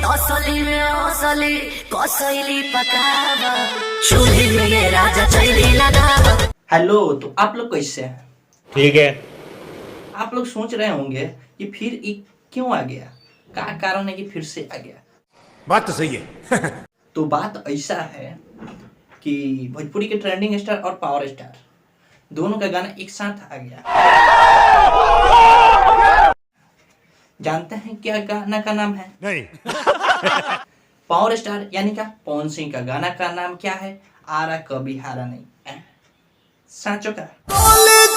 असली में असली कसैली पकावा चूल्ही में ये राजा चैली लगावा। हेलो, तो आप लोग कैसे हैं? ठीक है। आप लोग सोच रहे होंगे कि फिर ये क्यों आ गया, क्या कारण है कि फिर से आ गया। बात तो सही है। तो बात ऐसा है कि भोजपुरी के ट्रेंडिंग स्टार और पावर स्टार दोनों का गाना एक साथ आ गया। जानते हैं क्या गाना का नाम है? नहीं। पावर स्टार यानी क्या, पवन सिंह का गाना का नाम क्या है? आरा कभी हारा नहीं। साचो का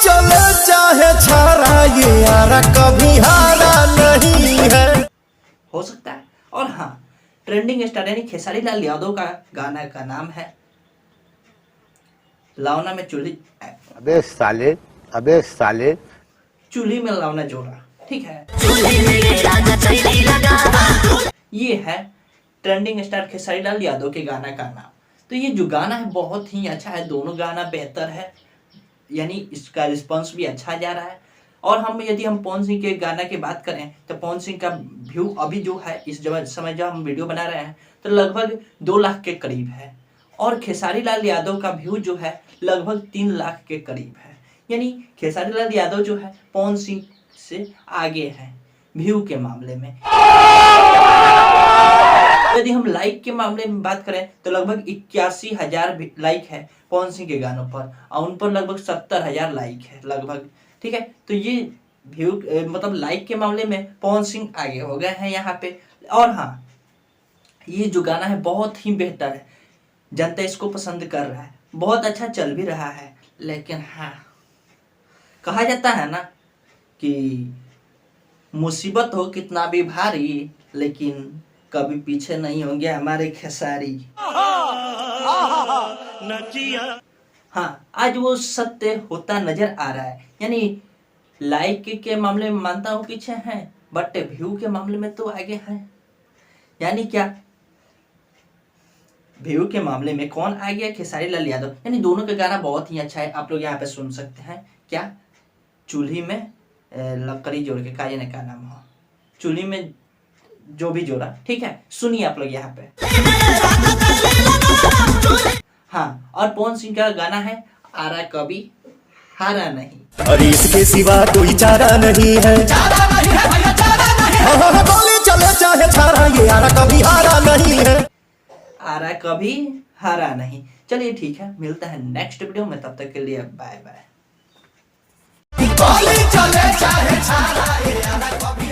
चले चाहे छारा ये आरा कभी हारा नहीं है, हो सकता है। और हाँ, ट्रेंडिंग स्टार यानी खेसारी लाल यादव का गाना का नाम है लावना में चूल्ही। अबे साले चूल्ही में लावना जोड़ा, ठीक है। चूल्ही में ये राजा चैली लगावा। ये है ट्रेंडिंग स्टार खेसारी लाल यादव के गाना का नाम। तो ये जो गाना है बहुत ही अच्छा है, दोनों गाना बेहतर है, यानी इसका रिस्पांस भी अच्छा जा रहा है। और यदि हम पवन सिंह के गाना की बात करें तो पवन सिंह का व्यू अभी जो है इस समय जब हम वीडियो बना रहे हैं तो लगभग 2 लाख के करीब है, और खेसारी लाल यादव का व्यू जो है लगभग 3 लाख के करीब है। यानी खेसारी लाल यादव जो है पवन सिंह से आगे है व्यू के मामले में। यदि हम लाइक के मामले में बात करें तो लगभग 81,000 लाइक है पवन सिंह के गानों पर, और उन पर लगभग 70,000 लाइक है लगभग, ठीक है। तो ये व्यू मतलब लाइक के मामले में पवन सिंह आगे हो गए हैं यहाँ पे। और हाँ, ये जो गाना है बहुत ही बेहतर है, जनता इसको पसंद कर रहा है, बहुत अच्छा चल भी रहा है। लेकिन हाँ, कहा जाता है ना कि मुसीबत हो कितना भी भारी, लेकिन कभी पीछे नहीं होंगे हमारे खेसारी। हाँ, आज वो सत्य होता नजर आ रहा है। यानी लाइक के मामले में मानता हूँ पीछे हैं, बट व्यू के मामले में तो आगे हैं। यानी क्या, व्यू के मामले में कौन आ गया? खेसारी लाल यादव। यानी दोनों का गाना बहुत ही अच्छा है, आप लोग यहाँ पे सुन सकते हैं। क्या, चूल्ही में लकड़ी जोड़ के, काये ने का नाम हो, चूल्ही में जो भी जोड़ा, ठीक है। सुनिए आप लोग यहाँ पे। हाँ, और पवन सिंह का गाना है आरा कभी हारा नहीं। और इसके सिवा कोई चारा नहीं है, गोली चले चाहे छारा ये आरा कभी हारा नहीं है, आरा कभी हारा नहीं। चलिए ठीक है, मिलता है नेक्स्ट वीडियो में, तब तक के लिए बाय बाय। गोली चले चाहे छारा ये आरा कभी